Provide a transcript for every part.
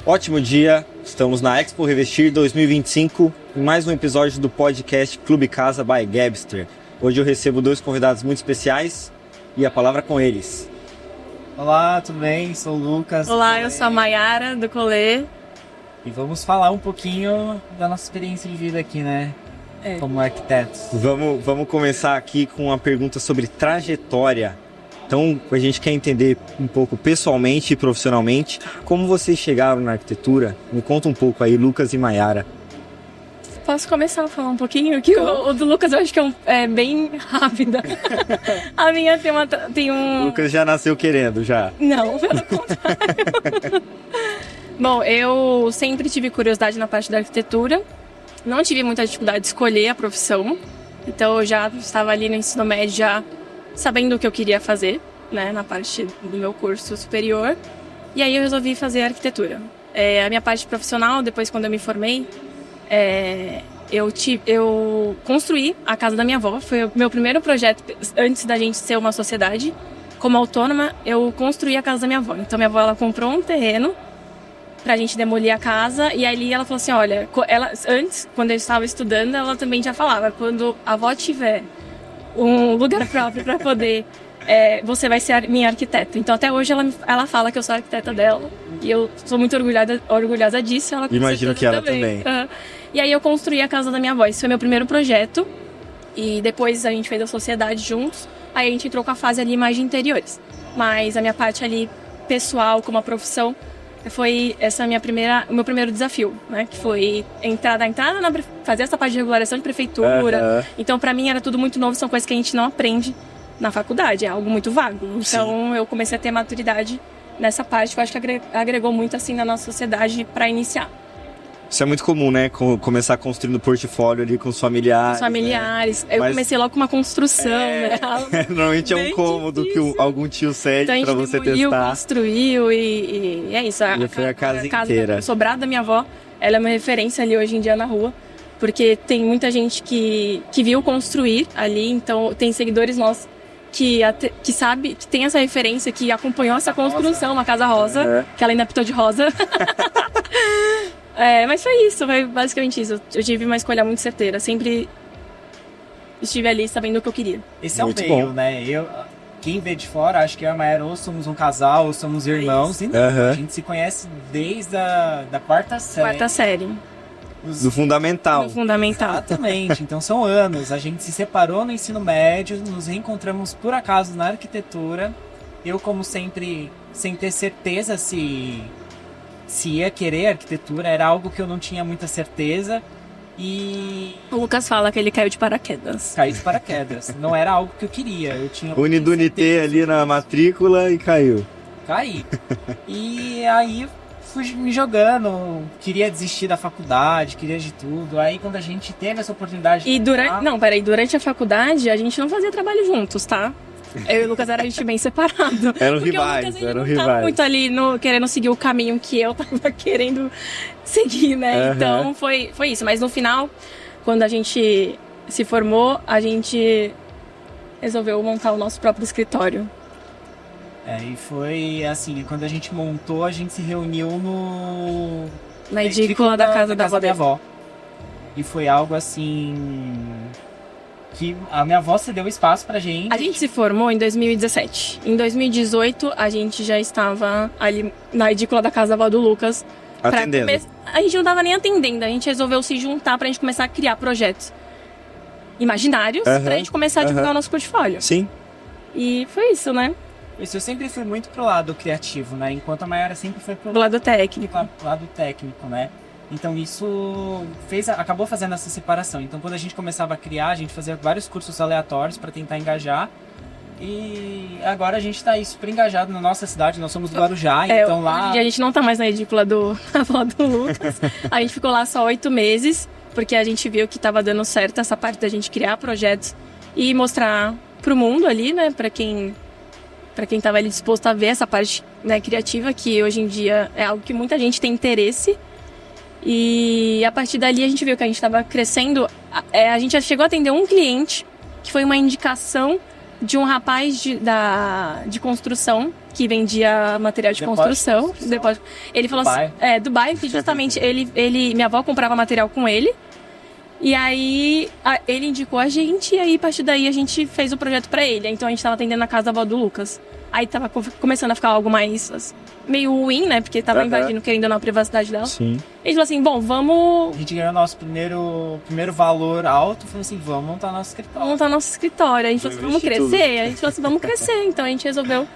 Ótimo dia, estamos na Expo Revestir 2025, em mais um episódio do podcast Clube Casa by Gabster. Hoje eu recebo dois convidados muito especiais e a palavra com eles. Olá, tudo bem? Sou o Lucas. Olá, eu sou a Mayara, do Colê. E vamos falar um pouquinho da nossa experiência de vida aqui, né? Como arquitetos. Vamos começar aqui com uma pergunta sobre trajetória. Então, a gente quer entender um pouco pessoalmente e profissionalmente como vocês chegaram na arquitetura. Me conta um pouco aí, Lucas e Mayara. Posso começar a falar um pouquinho? Que o do Lucas eu acho que é bem rápida. A minha tem um... O Lucas já nasceu querendo, já. Não, pelo contrário. Bom, eu sempre tive curiosidade na parte da arquitetura. Não tive muita dificuldade de escolher a profissão. Então, eu já estava ali no ensino médio, já sabendo o que eu queria fazer, né, na parte do meu curso superior. E aí eu resolvi fazer arquitetura. A minha parte profissional, depois quando eu me formei, eu construí a casa da minha avó. Foi o meu primeiro projeto, antes da gente ser uma sociedade. Como autônoma, eu construí a casa da minha avó. Então minha avó, ela comprou um terreno pra gente demolir a casa. E ali ela falou assim, olha, antes, quando eu estava estudando, ela também já falava, quando a avó tiver um lugar próprio para poder, você vai ser a minha arquiteta. Então até hoje ela fala que eu sou a arquiteta dela e eu sou muito orgulhosa disso. Ela imagino que ela também. E aí eu construí a casa da minha avó. Esse foi meu primeiro projeto e depois a gente fez a sociedade juntos. Aí a gente entrou com a fase ali mais de interiores. Mas a minha parte ali pessoal, como a profissão, foi o meu primeiro desafio, né? Que foi fazer essa parte de regulação de prefeitura. Então, pra mim, era tudo muito novo, são coisas que a gente não aprende na faculdade, é algo muito vago. Então, eu comecei a ter maturidade nessa parte, que eu acho que agregou muito, assim, na nossa sociedade pra iniciar. Isso é muito comum, né? Começar construindo portfólio ali com os familiares. Eu comecei logo com uma construção, né? Normalmente é um cômodo que algum tio cede então, pra você testar. Construiu e é isso. Foi a casa inteira. O sobrado da minha avó, ela é uma referência ali hoje em dia na rua. Porque tem muita gente que viu construir ali, então tem seguidores nossos que sabe, que tem essa referência, que acompanhou essa construção, uma casa rosa, que ela ainda pintou de rosa. Mas foi isso, foi basicamente isso. Eu tive uma escolha muito certeira, sempre estive ali sabendo o que eu queria. Esse é o meio, né? Quem vê de fora, acho que eu e a Mayara ou somos um casal, ou somos irmãos. E não, a gente se conhece desde da quarta série. Quarta série. Do fundamental. Do fundamental. Exatamente, então são anos. A gente se separou no ensino médio, nos reencontramos por acaso na arquitetura. Eu, como sempre, sem ter certeza se ia querer arquitetura, era algo que eu não tinha muita certeza. E o Lucas fala que ele caiu de paraquedas. Caí de paraquedas. Não era algo que eu queria. Eu tinha Unidunité ali na matrícula e caiu. Caí. E aí fui me jogando, queria desistir da faculdade, queria de tudo. Aí quando a gente teve essa oportunidade... durante a faculdade a gente não fazia trabalho juntos, tá? Eu e o Lucas a gente bem separado. Eram rivais, Tava muito ali querendo seguir o caminho que eu tava querendo seguir, né? Então foi isso. Mas no final, quando a gente se formou, a gente resolveu montar o nosso próprio escritório. E foi assim, quando a gente montou, a gente se reuniu na edícula da casa da minha avó. E foi algo assim... que a minha avó cedeu espaço pra gente. A gente se formou em 2017. Em 2018, a gente já estava ali na edícula da casa da avó do Lucas. Atendendo. A gente não estava nem atendendo, a gente resolveu se juntar pra gente começar a criar projetos imaginários pra gente começar a divulgar o nosso portfólio. Sim. E foi isso, né? Isso, eu sempre fui muito pro lado criativo, né? Enquanto a Mayara sempre foi pro lado técnico. Lado técnico, né? Então isso acabou fazendo essa separação. Então quando a gente começava a criar, a gente fazia vários cursos aleatórios para tentar engajar. E agora a gente tá super engajado na nossa cidade, nós somos do Guarujá, então lá... A gente não tá mais na edícula da avó do Lucas. A gente ficou lá só 8 meses, porque a gente viu que tava dando certo essa parte da gente criar projetos e mostrar pro mundo ali, né, pra quem tava ali disposto a ver essa parte, né, criativa, que hoje em dia é algo que muita gente tem interesse. E a partir dali a gente viu que a gente estava crescendo. A gente já chegou a atender um cliente, que foi uma indicação de um rapaz de construção que vendia material de construção. Depois, ele falou Dubai. assim, Dubai, que justamente minha avó comprava material com ele. E aí ele indicou a gente e aí a partir daí a gente fez o projeto pra ele. Então a gente tava atendendo na casa da avó do Lucas. Aí tava começando a ficar algo mais meio ruim, né? Porque tava invadindo, querendo ou não, a privacidade dela. Sim. Ele falou assim, bom, vamos A gente ganhou nosso primeiro valor alto, falou assim, vamos montar nosso escritório. montar nosso escritório. A gente falou assim, vamos investir crescer? A gente falou assim, vamos crescer. Então a gente resolveu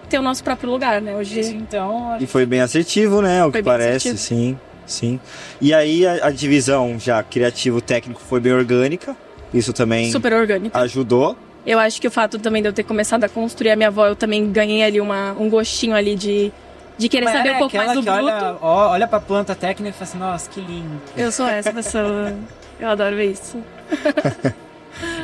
ter o nosso próprio lugar, né? Isso, Hoje então, a E foi bem assertivo, né? O Foi que bem parece, assertivo. sim, sim. E aí a divisão já criativo-técnico foi bem orgânica. Isso também super orgânico. ajudou. Eu acho que o fato também de eu ter começado a construir a minha avó, eu também ganhei ali um gostinho ali de querer Mas saber ela um pouco é mais do aquela bruto. que olha pra planta técnica e fala assim, nossa, que lindo. Eu sou essa pessoa. Eu adoro ver isso.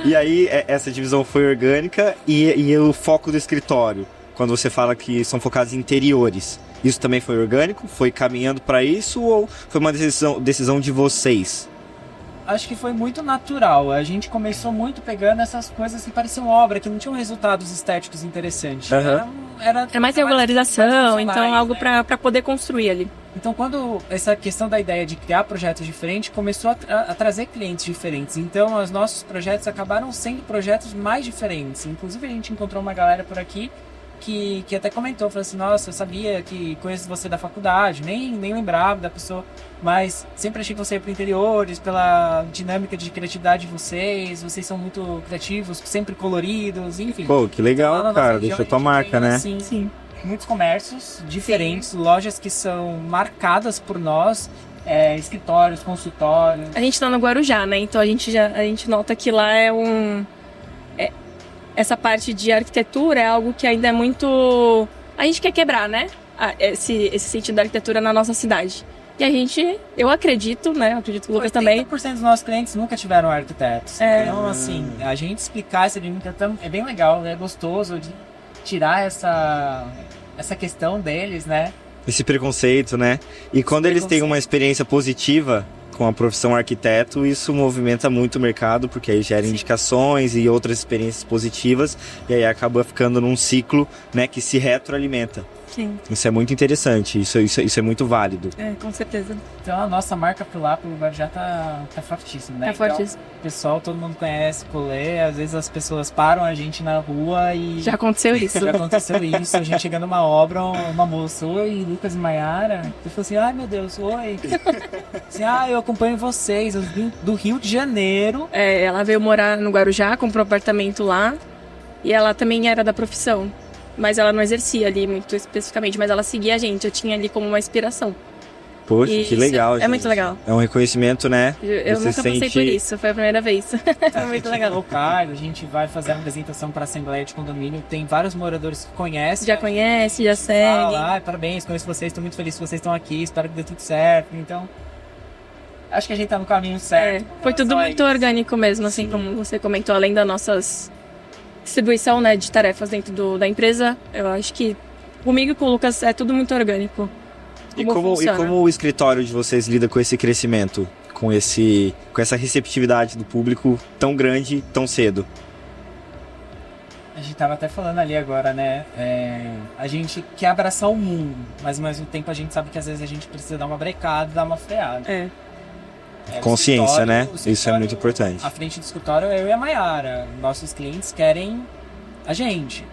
E aí essa divisão foi orgânica e o foco do escritório, quando você fala que são focados em interiores, isso também foi orgânico? Foi caminhando para isso ou foi uma decisão de vocês? Acho que foi muito natural. A gente começou muito pegando essas coisas que pareciam obra, que não tinham resultados estéticos interessantes. Aham. É mais regularização, então algo pra poder construir ali. Então, quando essa questão da ideia de criar projetos diferentes começou a trazer clientes diferentes. Então, os nossos projetos acabaram sendo projetos mais diferentes. Inclusive, a gente encontrou uma galera por aqui que até comentou, falou assim, nossa, eu sabia que conheço você da faculdade, nem lembrava da pessoa, mas sempre achei que você ia para interiores, pela dinâmica de criatividade de vocês são muito criativos, sempre coloridos, enfim. Pô, que Lá legal, na nossa cara, região, deixou tua a gente marca, tem, né? assim, Sim. muitos comércios diferentes, lojas que são marcadas por nós, escritórios, consultórios. A gente tá no Guarujá, né? Então a gente nota que lá essa parte de arquitetura é algo que ainda é muito... A gente quer quebrar, né? Esse sentido da arquitetura na nossa cidade. E eu acredito, né? Eu acredito que o Lucas também. 80% dos nossos clientes nunca tiveram arquitetos. É. Então, assim, a gente explicar essa dinâmica é bem legal, é gostoso de tirar essa questão deles, né? Esse preconceito, né? E quando eles têm preconceito. uma experiência positiva com a profissão arquiteto, isso movimenta muito o mercado, porque aí gera indicações e outras experiências positivas, e aí acaba ficando num ciclo, né, que se retroalimenta. Sim, Isso é muito interessante, isso é muito válido. com certeza. Então a nossa marca por lá, pelo Guarujá, tá fortíssima, né? Tá fortíssimo. Então, o pessoal, todo mundo conhece Colê, às vezes as pessoas param a gente na rua e... Já aconteceu isso. Já aconteceu isso, a gente chegando numa obra, uma moça, oi, Lucas e Maiara. Eu falei assim, ai meu Deus, oi. Assim, eu acompanho vocês, eu vim do Rio de Janeiro. Ela veio morar no Guarujá, comprou um apartamento lá. E ela também era da profissão. Mas ela não exercia ali muito especificamente, mas ela seguia a gente. Eu tinha ali como uma inspiração. Poxa, E que isso legal, é gente. muito legal. É um reconhecimento, né? Eu Você nunca passei sente- por isso, foi a primeira vez. É muito legal. Local, a gente vai fazer a apresentação para a Assembleia de Condomínio. Tem vários moradores que conhecem. Já conhece, já segue. Fala, parabéns, conheço vocês, estou muito feliz que vocês estão aqui, espero que dê tudo certo. Então, acho que a gente tá no caminho certo. Foi tudo muito orgânico mesmo, assim, como você comentou, além da nossa distribuição, né, de tarefas dentro da empresa. Eu acho que comigo e com o Lucas é tudo muito orgânico. E como o escritório de vocês lida com esse crescimento? Com essa receptividade do público tão grande, tão cedo? A gente tava até falando ali agora, né? A gente quer abraçar o mundo, mas ao mesmo tempo a gente sabe que às vezes a gente precisa dar uma brecada, dar uma freada. O Consciência, escritório- né? o Isso é escritório- muito importante. À frente do escritório, eu e a Maiara. Nossos clientes querem a gente.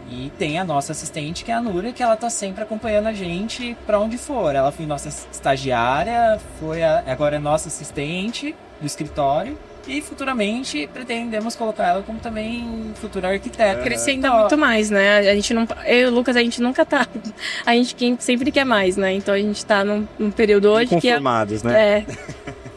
E tem a nossa assistente, que é a Núria, que ela tá sempre acompanhando a gente pra onde for. Ela foi nossa estagiária, agora é nossa assistente do escritório. E futuramente pretendemos colocar ela como também futura arquiteta. Crescendo muito mais, né? A gente não, eu e o Lucas, a gente nunca tá. A gente sempre quer mais, né? Então a gente tá num período hoje que Conformados, né?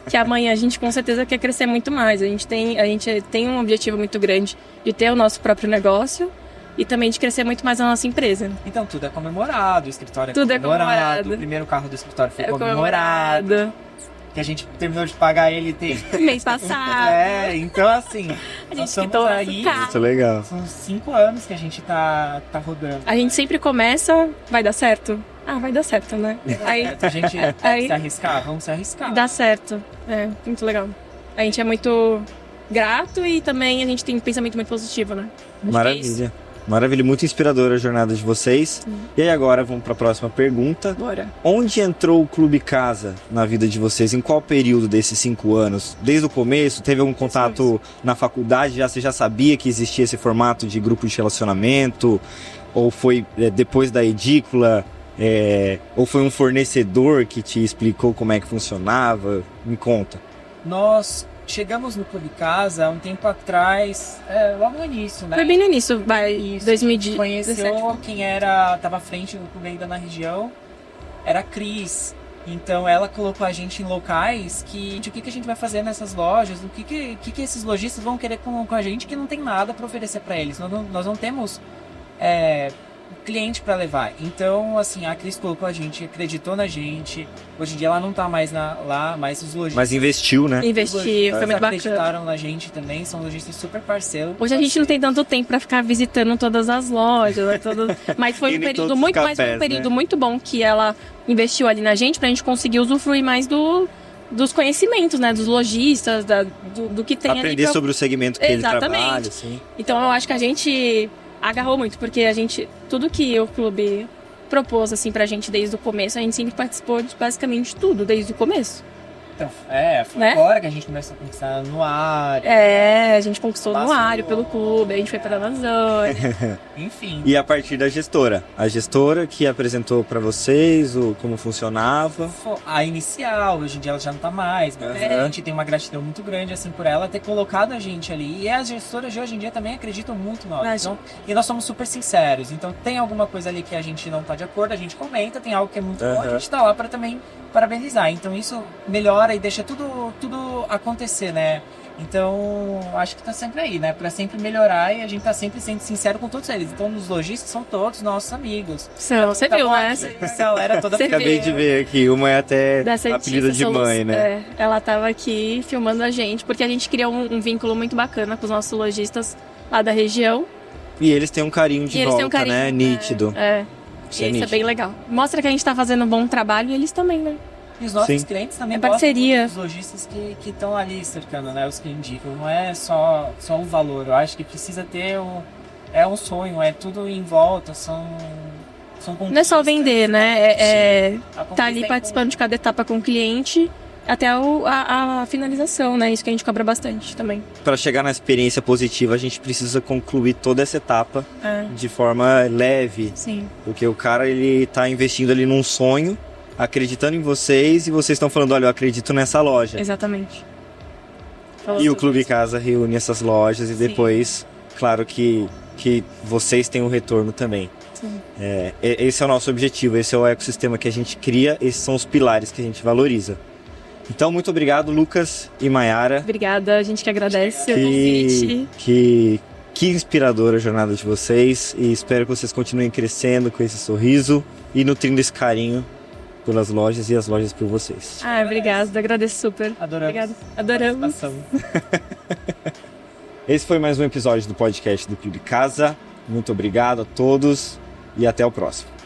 que amanhã a gente com certeza quer crescer muito mais. A gente tem um objetivo muito grande de ter o nosso próprio negócio e também de crescer muito mais a nossa empresa. Então tudo é comemorado, o escritório Tudo é é comemorado. comemorado. O primeiro carro do escritório foi É comemorado. comemorado. Que a gente terminou de pagar ele tem. Mês passado. Então assim, A nós gente estamos quitou aí. nosso carro. Muito legal. São 5 anos que a gente tá rodando. A gente sempre começa, vai dar certo? Vai dar certo, né? Aí A gente Aí- se arriscar, vamos se arriscar. dá certo. É, muito legal. A gente é muito grato e também a gente tem um pensamento muito positivo, né? Acho que é isso. Maravilha. Maravilha, muito inspiradora a jornada de vocês. E aí agora vamos para a próxima pergunta. Bora. Onde entrou o Clube Casa na vida de vocês? Em qual período desses 5 anos? Desde o começo? Teve algum contato na faculdade? Você já sabia que existia esse formato de grupo de relacionamento? Ou foi depois da edícula? Ou foi um fornecedor que te explicou como é que funcionava? Me conta. Nós chegamos no Clube Casa há um tempo atrás, logo no início, né? Foi bem no início, Isso. 2017. Conheceu quem estava à frente do clube ainda na região, era a Cris. Então ela colocou a gente em locais de o que a gente vai fazer nessas lojas, o que esses lojistas vão querer com a gente que não tem nada para oferecer para eles. Nós não temos cliente para levar. Então, assim, a Cris colocou a gente, acreditou na gente. Hoje em dia ela não tá mais lá, mas os lojistas... Mas investiu, né? Investir, foi muito bacana. Acreditaram na gente também, são lojistas super parceiros. Hoje a gente não tem tanto tempo pra ficar visitando todas as lojas, né, mas foi um período muito, muito bom que ela investiu ali na gente pra gente conseguir usufruir mais dos conhecimentos, né, dos lojistas, do que tem ali. Aprender sobre o segmento que ele Exatamente. trabalha, assim. Então eu acho que a gente agarrou muito, porque tudo que o clube propôs, assim, pra gente desde o começo, a gente sempre participou de basicamente tudo, desde o começo. Então, foi né? Agora que a gente começou a conquistar no ar. A gente conquistou no Anuário pelo clube, a gente foi pra Amazônia. Enfim. E a partir da gestora? A gestora que apresentou pra vocês como funcionava? A inicial, hoje em dia ela já não tá mais, mas a gente tem uma gratidão muito grande, assim, por ela ter colocado a gente ali. E as gestoras de hoje em dia também acreditam muito em nós. Então, e nós somos super sinceros. Então, tem alguma coisa ali que a gente não tá de acordo, a gente comenta, tem algo que é muito bom, a gente tá lá pra também parabenizar. Então, isso melhora e deixa tudo acontecer, né? Então, acho que tá sempre aí, né? Pra sempre melhorar e a gente tá sempre sendo sincero com todos eles. Então, os lojistas são todos nossos amigos. Você viu, né? Ela era toda Acabei de ver aqui, uma é até apelido de mãe, né? Ela tava aqui filmando a gente, porque a gente criou um vínculo muito bacana com os nossos lojistas lá da região. E eles têm um carinho de volta, né? Nítido. Isso é bem legal. Mostra que a gente tá fazendo um bom trabalho e eles também, né? E os nossos clientes também parceria. Os lojistas que estão ali cercando, né? Os que indicam. Não é só o valor. Eu acho que precisa ter um sonho, é tudo em volta, são não é só vender, né? Tá ali participando de cada etapa com o cliente até a finalização, né? Isso que a gente cobra bastante também. Para chegar na experiência positiva, a gente precisa concluir toda essa etapa de forma leve. Sim. Porque o cara, ele tá investindo ali num sonho, acreditando em vocês, e vocês estão falando, olha, eu acredito nessa loja. Exatamente. E o Clube Casa reúne essas lojas e depois, claro que vocês têm um retorno também. Sim. Esse é o nosso objetivo, esse é o ecossistema que a gente cria, esses são os pilares que a gente valoriza. Então, muito obrigado, Lucas e Mayara. Obrigada, a gente que agradece o convite. Que inspiradora a jornada de vocês, e espero que vocês continuem crescendo com esse sorriso e nutrindo esse carinho pelas lojas e as lojas por vocês. Obrigada, agradeço super. Adoramos. Obrigada. Adoramos. Esse foi mais um episódio do podcast do Clube Casa. Muito obrigado a todos e até o próximo.